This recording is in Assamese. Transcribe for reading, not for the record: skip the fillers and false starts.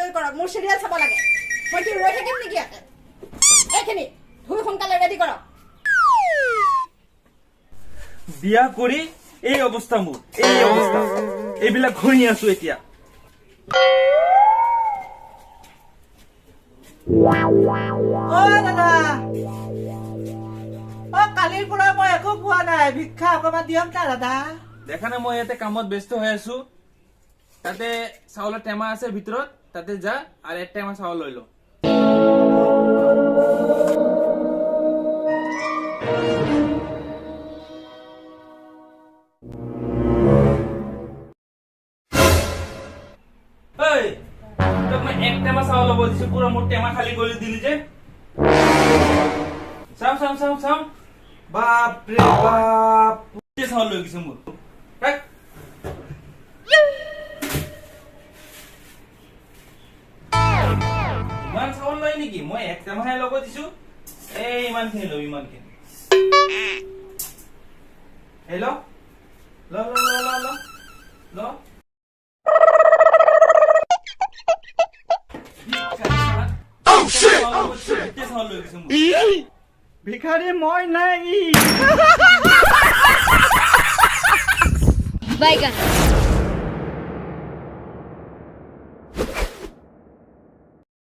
আজৰি কৰক মোৰ সিৰিয়াল চাব লাগে মই কি ৰৈ থাকিম নেকি ইয়াতে এইখিনি ধুই সোনকালে ৰেডি কৰক বিয়া কৰি এই অৱস্থা মোৰ এই অৱস্থা এইবিলাক ঘূৰি আছো এতিয়া ও দাদা ও কালিৰ পৰা মই একো পোৱা নাই ভিক্ষা অকমান দিয়ক না দাদা দেখা না মই ইয়াতে কামত ব্যস্ত হৈ আছো তাতে চাউলৰ টেমা আছে ভিতৰত তাতে যা আৰু এক টেমা চাউল লৈ ল এই তোক মই এক টেমা চাউল ল'ব দিছো পুৰা মোৰ টেমা খালি কৰি দিলি যে চাও বাপ ৰে বাপ পুৰা চাউল লৈ গৈছে মোৰ ৰাখ ইমান চাউল লয় নেকি মই এক টেমাহে ল'ব দিছো এই ইমানখিনি ল ইমানখিনি হেল্ল' ল ল ল ল ল ল ভিখাৰী মই নাই Bye, guys.